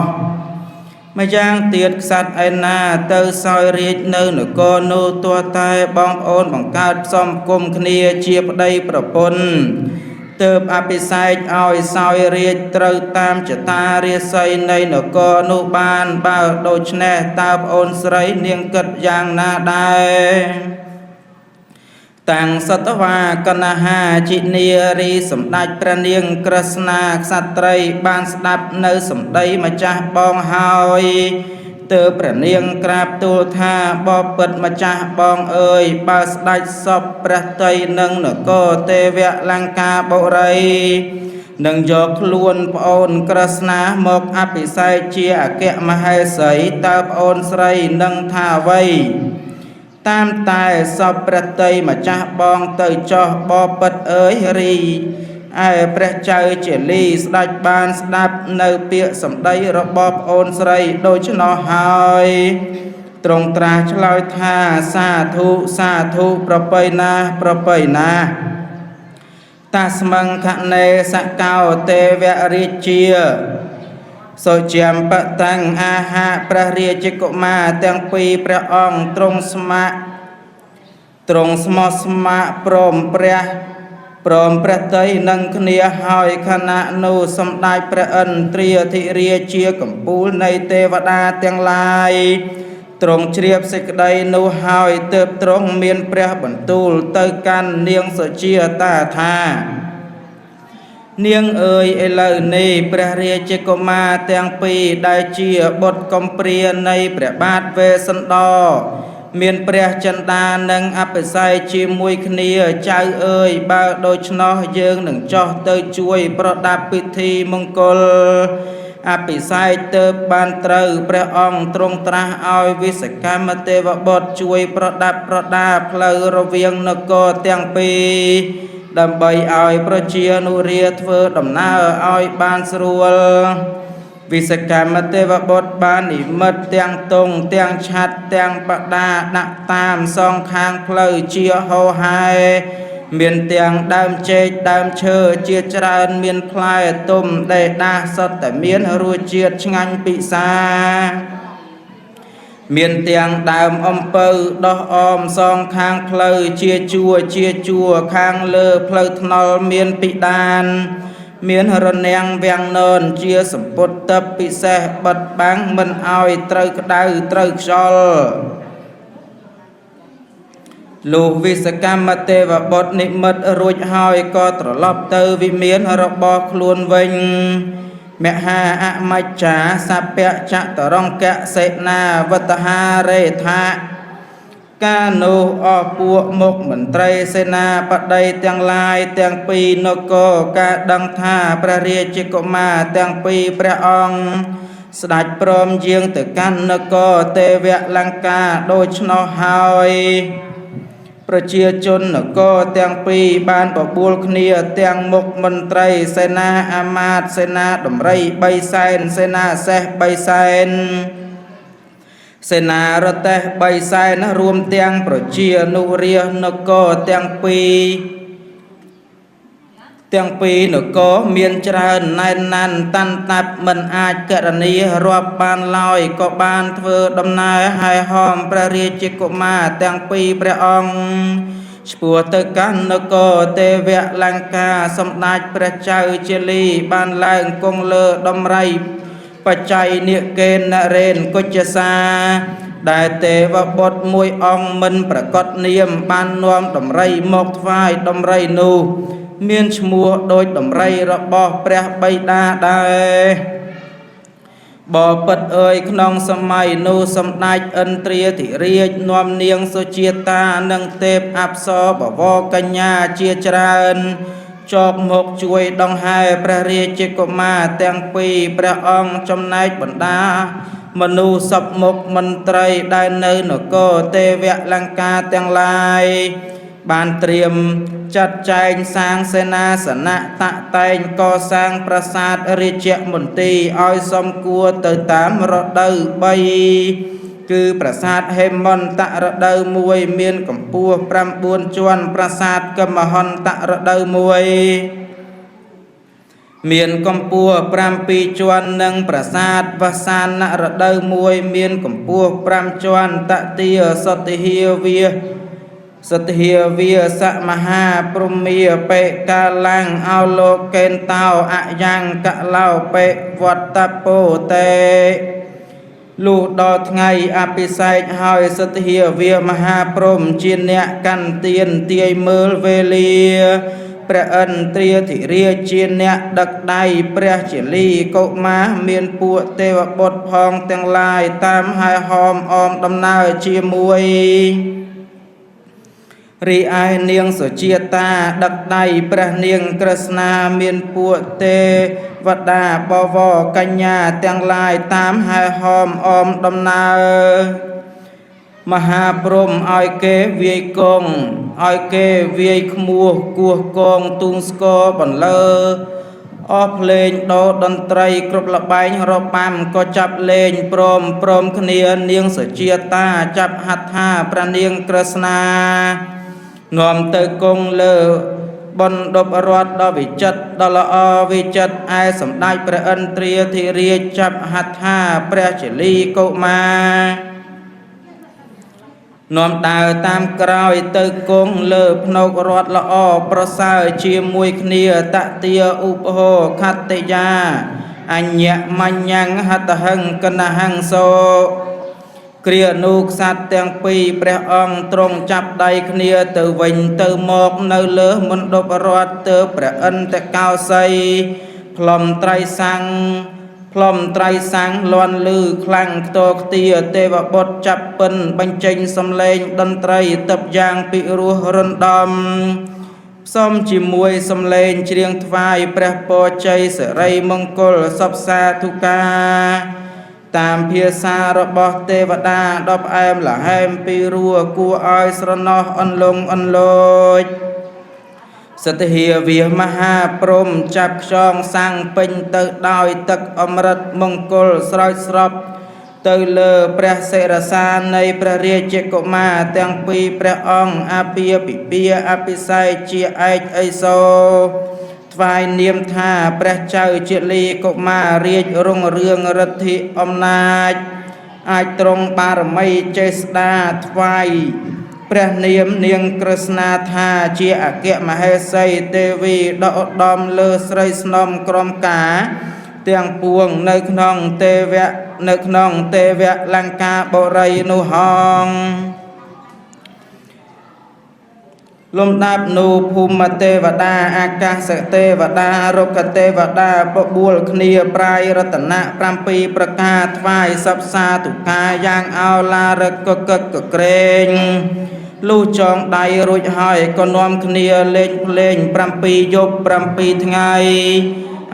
ម្យ៉ាងទៀតក្សត្រឯណាទៅសោយរាជនៅនគរនោះទាល់តែបងប្អូនបង្កើតផ្សំគុំគ្នាជាប្តីប្រពន្ធទើបអភិសេកឲ្យសោយរាជត្រូវតាមចតារាសីនៃនគរនោះបានបើដូច្នេះតើប្អូនស្រីនាងគិតយ៉ាងណាដែរតាំងសតវាកណ្ហាជីនារីសម្ដេចព្រះនាងក្រស្នាក្សត្រីបានស្ដាប់នៅសម្ដីម្ចាស់បងហើយទើបព្រះនាងក្រាបទូលថាបពិតម្ចាស់បងអើយបើស្ដេចសពព្រះតីនឹងនគរទេវលង្កាបុរីនឹងយកខ្លួនប្អូនក្រស្នាមកអភិសេកជាអគ្គមហេសីតើប្អូនស្រីនឹងថាអ្វីតាមតែសពព្រះតីម្ចាស់បងទៅចោះបពិតអើយរីឯព្រះចៅជាលីស្ដេចបានស្ដាប់នៅពាក្យសម្ដីរបស់ប្អូនស្រីដូច្នោះហើយទ្រង់ត្រាស់ឆ្លើយថាសាធុសាធុប្រពៃណាប្រពៃណា តាស្មឹងខណេសកោទេវរាជាសុជាមបតាំងអាហាព្រះរាជកុមារទាំងពីរព្រះអង្គទ្រង់ស្ម័គ្រទ្រង់ស្មោះស្ម័គ្រព្រមព្រះតីនឹងគ្នាហើយខណៈនោះសម្ដេចព្រះឥន្ទ្រាធិរាជាកំពូលនៃទេវតាទាំងឡាយទ្រង់ជ្រាបសេចក្តីនោះហើយទើបទ្រង់មានព្រះបន្ទូលទៅកាន់នាងសុជាតាថានាងអើយឥឡូវនេះព្រះរាជកុមារទាំងពីរដែលជាបុត្រកំព្រានៃព្រះបាទវេស្សន្តរមានព្រះចិន្តានិងអភិសេកជាមួយគ្នាចៅអើយបើដូច្នោះយើងនឹងចោះទៅជួយប្រដាប់ពិធីមង្គលអភិសេកទើបបានត្រូវព្រះអង្គទ្រង់ត្រាស់ឲ្យវិសកម្មទេវបុត្រជួយប្រដាប់ប្រដាផ្លូវរវាងនគរទាំងពីរដើម្បីឲ្យប្រជានុរាស្ត្រធ្វើដំណើរឲ្យបានស្រួលវិសកម្មទេវបុត្របាននិមិត្តទាំងទង់ទាំងឆ័ត្រទាំងបដាដាក់តាមសងខាងផ្លូវជាហោហែមានទាំងដើមចេកដើមឈើជាច្រើនមានផ្លែទុំដែលដាស់សុទ្ធតែមានរសជាតិឆ្ងាញ់ពិសាមានទាំងដើមអំពៅដោះអមសងខាងផ្លូវជាជួរខាងលើផ្លូវថ្នល់មានពិដានមានរនាំងវាំងននជាសម្ពុតទឹកពិសេសបិទបាំងមិនឲ្យត្រូវក្តៅត្រូវខ្យល់លុះវិសកម្មទេវបុត្រនិមិត្តរួចហើយក៏ត្រឡប់ទៅវិមានរបស់ខ្លួនវិញមហាអមច្ចាសពៈចតរង្គៈសេនាវតហារេថាកានោះអស់ពួកមុខមន្ត្រីសេនាបតីទាំងឡាយទាំងពីរនគរការដឹងថាព្រះរាជកុមារទាំងពីរព្រះអង្គស្ដេចព្រមយាងទៅកាន់នគរទេវលង្កាដូច្នោះហើយប្រជាជននគរទាំងពីរបានបបួលគ្នាទាំងមុខមន្ត្រីសេនាអាមាត្យសេនាដំរី3សែនសេនាសេះ3សែនសេនារទេះ3សែនរួមទាំងប្រជានុរាស្ត្រនគរទាំងពីរនគរមានច្រើនណែនណាន់តាន់តាប់មិនអាចកណនារាប់បានឡើយក៏បានធ្វើដំណើរហែហមព្រះរាជកុមារទាំងពីរព្រះអង្គឆ្ពោះទៅកាន់នគរទេវលង្កាសម្ដេចព្រះចៅជាលីបានឡើងគង់លើដំរីបច្ច័យនិកេនរេនគុជ្ជសាដែលទេវបុត្រមួយអង្គមិនប្រកបនាមបាននាំដំរីមកថ្វាយដំរីនោះមានឈ្មោះដូចដំរីរបស់ព្រះបិតាដែរបបិទ្ធអើយក្នុងសម័យនោះសម្ដេចឥន្ទ្រាធិរាជនាំនាងសុជាតានិងទេពអប្សរបវរកញ្ញាជាច្រើនចបមកជួយដង្ហែព្រះរាជកុមារទាំងពីរព្រះអង្គចំណែកបណ្ដាមនុស្សសពមុខមន្ត្រីដែលនៅនគរទេវលង្កាទាំងឡាយបានត្រៀមចាត់ចែងសាងសេនាសនៈតាក់តែងកសាងប្រាសាទរាជមន្ទីរឲ្យសមគួរទៅតាមរដូវ3គឺប្រាសាទហេមន្តរដូវ1មានកម្ពស់9ជាន់ប្រាសាទកមហន្តរដូវ1មានកម្ពស់7ជាន់និងប្រាសាទវសានរដូវ1មានកម្ពស់5ជាន់តតិសតិហាវាសមហាព្រំមាបេកាលាំងអោលោកេនតោអយ៉ាងកឡោបេវត្តពោតេលុះដល់ថ្ងៃអភិសេកហើយសទ្ធាវាមហាព្រំជាអ្នកកាន់ទានទាយមើលវេលាព្រះឥន្ទ្រាធិរាជជាអ្នកដឹកដៃព្រះជាលីកុមារមានពួកទេវបុត្រផងទាំងឡាយតាមហែហមអមដំណើរជាមួយរីឯនាងសុជាតាដឹកដៃព្រះនាងក្រស្នាមានពួកទេវតាបវរកញ្ញាទាំងឡាយតាមហែហមអមដំណើរមហាព្រំឲ្យគេវាយកងឲ្យគេវាយខ្មោះគោះកងទូងស្គរបន្លឺអស់ភ្លេងដោតន្ត្រីគ្រប់លបែងរបាំក៏ចាប់លេងព្រមគ្នានាងសុជាតាចាប់ហត្ថាព្រះនាងក្រស្នានាំទៅគង់លើ បនដប់រត់ដល់វិចិត្រដល់ល្អវិចិត្រឯសម្ដេចព្រះឥន្ទ្រាធិរាជចាប់ហត្ថាព្រះជលីកុមារនាំដើរតាមក្រោយទៅគង់លើភ្នែករត់ល្អប្រសើរជាមួយគ្នាតទាឧបហោខត្តយាអញ្ញមញ្ញហតហឹងកណហង្សោគ្រានូខ្សាត់ទាំងពីរព្រះអង្គទ្រង់ចាប់ដៃគ្នាទៅវិញទៅមកនៅលើមណ្ឌបរតទើបព្រះឥន្ទកោសីផ្លុំត្រៃសាំងលាន់លឺខ្លាំងខ្ទរខ្ទាទេវបុត្រចាប់ពិនបញ្ចេញសំឡេងតន្ត្រីតឹបយ៉ាងពិរោះរណ្ដំផ្សំជាមួយសំឡេងច្រៀងថ្វាយព្រះពរជ័យសិរីមង្គលសពសាធុកាតាមភាសារបស់ទេវតាដល់ផ្អែមល្ហែមពីរោះគួរឲ្យស្រណោះអន្លង់អន្លោចសទ្ធាវិមហាព្រំចាប់ខ្យងសាំងពេញទៅដោយទឹកអមរិតមង្គលស្រោចស្រពទៅលើព្រះសិរសានៃព្រះរាជកុមារទាំងពីរព្រះអង្គអាពាពិពាអភិសេកជាឯកអេសោថ្វាយនាមថាព្រះចៅជលីកុមាររាជរុងរឿងរិទ្ធិអំណាចអាចទ្រង់បារមីចេស្តាថ្វាយព្រះនាមនាងក្រឹស្នាថាជាអគ្គមហេសីទេវីដកឧត្តមលើស្រីស្នំក្រុមការទាំងពួងនៅក្នុងទេវៈលង្កាបុរីនោះហងលំដាប់នូភូមិទេវតាអាកាសទេវតារុក្ខទេវតាបបួលគ្នាប្រាយរតនៈ7ប្រការថ្វាយសពសាទុកាយ៉ាងអោឡារកកក្រែងលុះចងដៃរួចហើយក៏នាំគ្នាលេងភ្លេង7យប់7ថ្ងៃ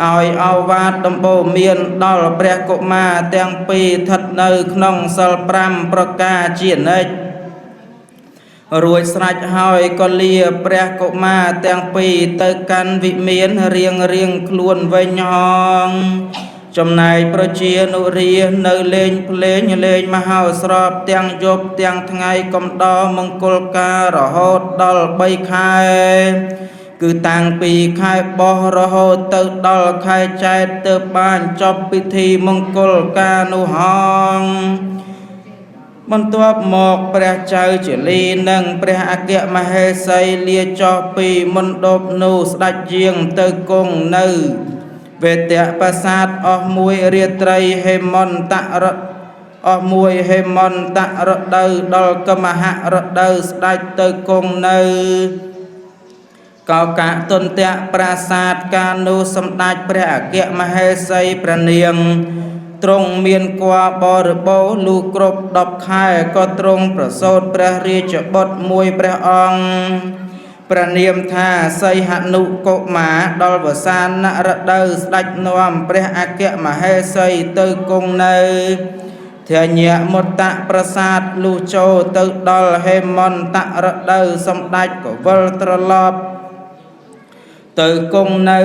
ឲ្យអវាទដំបូន្មានដល់ព្រះកុមារទាំងពីរស្ថិតនៅក្នុងសិល5ប្រការជានិច្ចរួចស្រេចហើយក៏លាព្រះកុមារទាំងពីរទៅកាន់វិមានរៀងខ្លួនវិញហងចំណែកប្រជានុរានៅលេងភ្លេងលេងមហោស្រពទាំងយប់ទាំងថ្ងៃកំដរមង្គលការរហូតដល់3ខែគឺតាំងពីខែបោះរហូតទៅដល់ខែចែកទើបបានចប់ពិធីមង្គលការនោះហងបន្ទាប់មកព្រះចៅជលីនិងព្រះអគ្គមហេសីលាចុះពីមណ្ឌបនោះស្ដេចយាងទៅគង់នៅវេទប្រាសាទអស់មួយរាត្រីហេមន្តរដូវដល់កមហរដូវស្ដេចទៅគង់នៅកោកតុន្តៈប្រាសាទកាលនោះសម្ដេចព្រះអគ្គមហេសីព្រះនាងទ្រង់មានគភ៌បរិបូរលុះគ្រប់10ខែក៏ទ្រង់ប្រសូតព្រះរាជបុត្រមួយព្រះអង្គព្រះនាមថាសីហនុកុមារដល់វសានរដូវស្ដេចនាំព្រះអគ្គមហេសីទៅគង់នៅធាញ្ញមុត្តប្រាសាទលុះចូលទៅដល់ហេមន្តរដូវសម្ដេចក៏វិលត្រឡប់ទៅគង់នៅ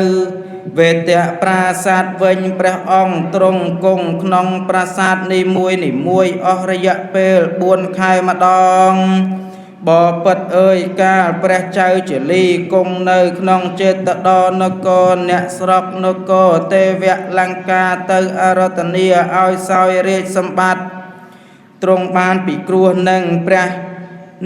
វេទប្រាសាទវិញព្រះអង្គទ្រង់គង់ក្នុងប្រាសាទនីមួយអស់រយៈពេល4ខែម្ដងបបិទ្ធអើយកាលព្រះចៅជលីគង់នៅក្នុងចេតដនគរអ្នកស្រុកនគរទេវលង្កាទៅអរតនីឲ្យសោយរាជសម្បត្តិទ្រង់បានពិគ្រោះនឹងព្រះ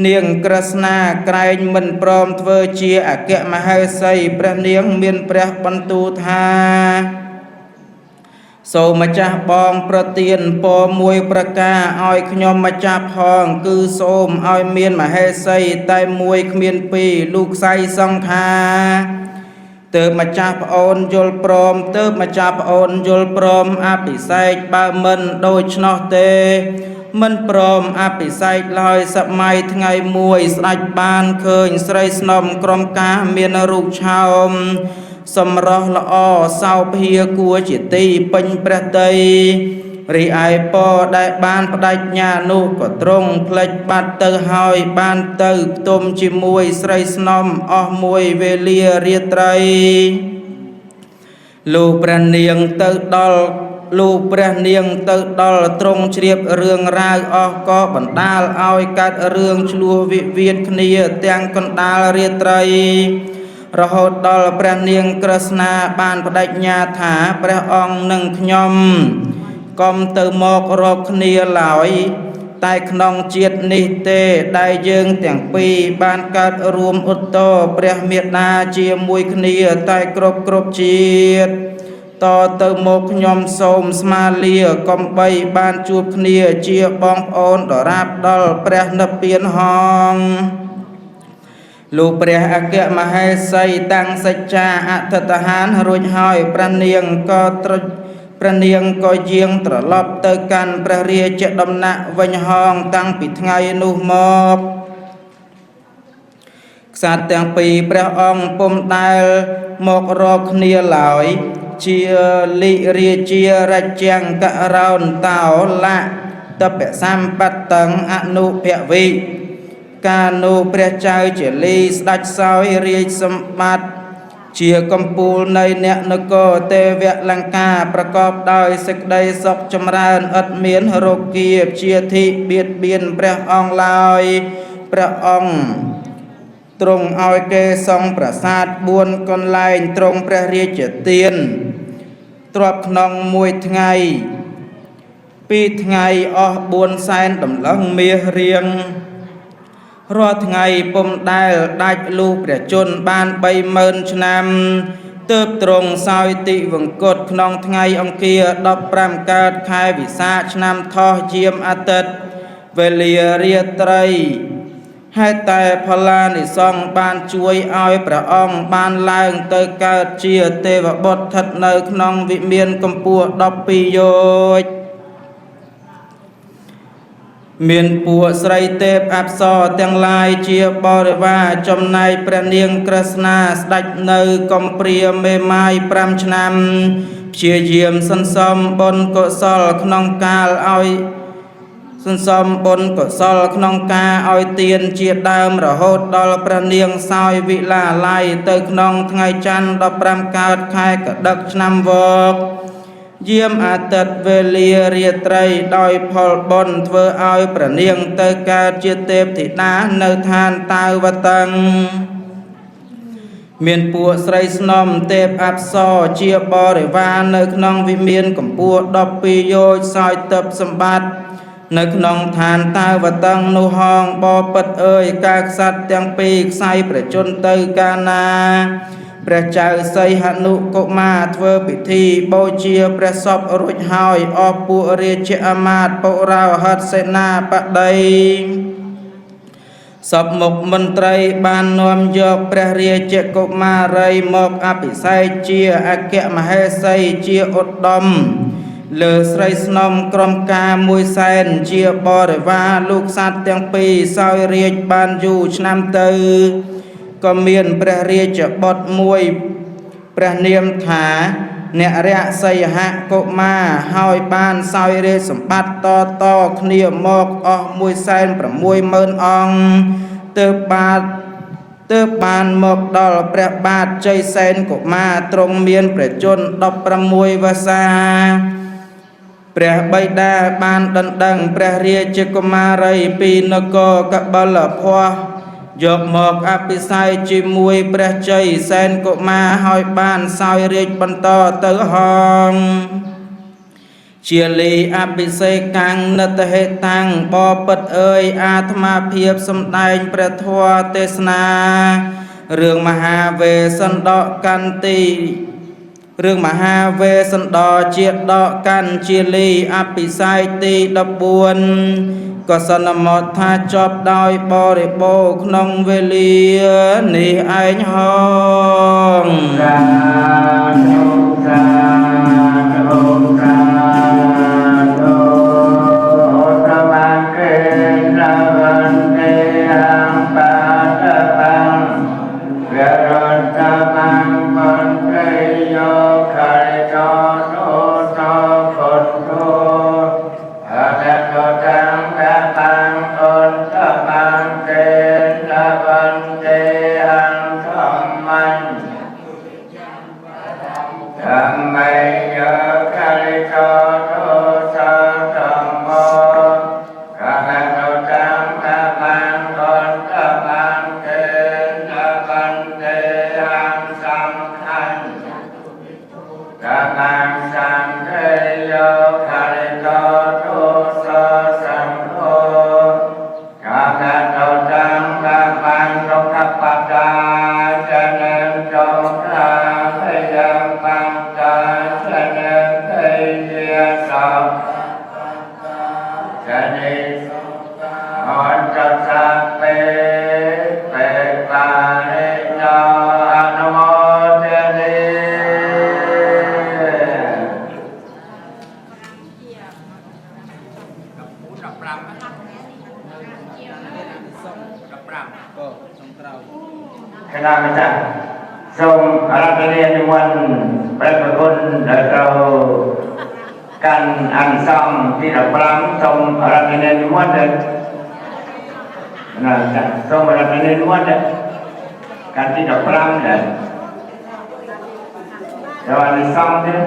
នាងក្រស្នាក្រែងមិនព្រមធ្វើជាអគ្គមហេសីព្រះនាងមានព្រះបន្ទូលថាសូមម្ចាស់បងប្រទានពរមួយប្រការឲ្យខ្ញុំម្ចាស់ផងគឺសូមឲ្យមានមហេសីតែមួយគ្មានពីរលូកស័យសង្ខាទើបម្ចាស់ប្អូនយល់ព្រមអភិសេកបើមិនដូច្នោះទេមិនព្រមអភិសេកឡើយសម័យថ្ងៃមួយស្ដេចបានឃើញស្រីស្នំក្រុមការមានរូបឆោមសម្រស់ល្អសោភាគួរជាទីពេញព្រះតីរីឯពរដែលបានបដិញ្ញានោះក៏ទ្រង់ផ្លេចបាត់ទៅហើយបានទៅផ្ទុំជាមួយស្រីស្នំអស់មួយវេលារាត្រីលុះព្រះនាងទៅដល់ទ្រង់ជ្រាបរឿងរ៉ាវអស់ក៏បណ្ដាលឲ្យកើតរឿងឆ្លោះវិវាទគ្នាទាំងកណ្ដាលរាត្រី រហូតដល់ព្រះនាងក្រស្នាបានបដិញ្ញាថាព្រះអង្គនឹងខ្ញុំកុំទៅមករកគ្នាឡើយតែក្នុងជាតិនេះទេដែលយើងទាំងពីរបានកើតរួមឧត្តរព្រះមេត្តាជាមួយគ្នាតែគ្រប់ជាតិតទៅមកខ្ញុំសូមស្មាលាកំបីបានជួបគ្នាជាបងប្អូនដរាបដល់ព្រះនិព្វានហងលុះព្រះអគ្គមហេសីតាំងសច្ចាអធិដ្ឋានរួចហើយព្រះនាងក៏យាងត្រឡប់ទៅកាន់ព្រះរាជដំណាក់វិញហងតាំងពីថ្ងៃនោះមកក្សត្រទាំងពីរព្រះអង្គពុំដែលមករកគ្នាឡើយជាលិរាជារជ្ជង្ករោនតោលៈតបសម្បត្តੰអនុភវិកាលនោះព្រះចៅជាលីស្ដេចសោយរាជសម្បត្តិជាកំពូលនៃអ្នកនគរទេវលង្កាប្រកបដោយសេចក្តីសុខចម្រើនឥតមានរោគាព្យាធិបៀតបៀនព្រះអង្គឡើយព្រះអង្គទ្រង់ឲ្យគេសង់ប្រាសាទ4កន្លែងទ្រង់ព្រះរាជទានទ្រព្យក្នុងមួយថ្ងៃ2ថ្ងៃអស់4សែនតម្លឹងមាសរៀងរាល់ថ្ងៃពុំដែលដាច់លុះព្រះជន្មបាន30000ឆ្នាំទើបទ្រង់សោយតិវង្គតក្នុងថ្ងៃអង្គារ15កើតខែវិសាខឆ្នាំថោះយាមអាទិត្យវេលារាត្រីហេតុតែផល្លានិសង្ឃបានជួយឲ្យព្រះអង្គបានឡើងទៅកើតជាទេវបុត្រស្ថិតនៅក្នុងវិមានកម្ពស់12យោជន៍មានពួកស្រីទេពអប្សរទាំងឡាយជាបរិវារចំណែកព្រះនាងក្រស្នាស្ដេចនៅកំព្រាមេម៉ាយ5ឆ្នាំព្យាយាមសន្សំបុណ្យកុសលក្នុងការឲ្យទានជាដើមរហូតដល់ព្រះនាងសោយវិឡាល័យទៅក្នុងថ្ងៃច័ន្ទ15កើតខែកដឹកឆ្នាំវកយាមអាទិត្យវេលារាត្រីដោយផលបុណ្យធ្វើឲ្យព្រះនាងទៅកើតជាទេពធីតានៅឋានតាវតੰមានពួកស្រីស្នំទេពអប្សរជាបរិវារនៅក្នុងវិមានកម្ពស់12យោជន៍សោយទិព្វសម្បត្តិនៅក្នុងឋានតាវតੰនោះហងបពិតអើយការក្សត្រទាំងពីរខ្សែប្រជជនទៅកាលណាព្រះចៅសីហនុកុមារធ្វើពិធីបូជាព្រះសពរួចហើយអស់ពួករាជអាមាត្យបុរោហិតសេនាបតីសពមុខមន្ត្រីបាននាំយកព្រះរាជកុមារីមកអភិសេកជាអគ្គមហេសីជាឧត្តមលើស្រីស្នំក្រុមការ1សែនជាបរិវារលោកសត្វទាំងពីរសោយរាជបានយូរឆ្នាំទៅក៏មានព្រះរាជបុត្រមួយព្រះនាមថានរសីហកុមារហើយបានសោយរាជសម្បត្តិតគ្នាមកអស់160,000 អង្គទើបបានមកដល់ព្រះបាទជ័យសែនកុមារទ្រង់មានព្រះជន្ម16 វស្សាព្រះបិតាបានដណ្ដឹងព្រះរាជកុមារីពីនគរកបលភ័ស្ត្រយកមកអភិសេកជាមួយព្រះជ័យសែនកុមារហើយបានសោយរាជបន្តទៅហងជាលីអភិសេកកាំងនិតហេតាំងបពិតអើយអាត្មាភាពសម្ដែងព្រះធម៌ទេសនារឿងមហាវេសន្តកន្ទីរឿងមហាវេសន្តជាដកកាន់ជាលីអភិសេកទី14ក៏សន្មតថាចប់ដោយបរិបូរក្នុងវេលានេះឯងហងសាធុសាធុសាធុតបាកេលវន្ទេអំបាតបាំវរតបាំមន្ត្រីយោខៃតោតោតោខុនតោអរតោតាំបាំអូនតបាំកេលវន្ទេអំធម្មញ្ញធម្ម làm chặt xong ở đây nên muốn bắt con để cầu cần ăn xong thì đọc lắm xong ở đây nên muốn được là chặt xong ở đây nên muốn được cần thì đọc lắm đấy rồi xong chứ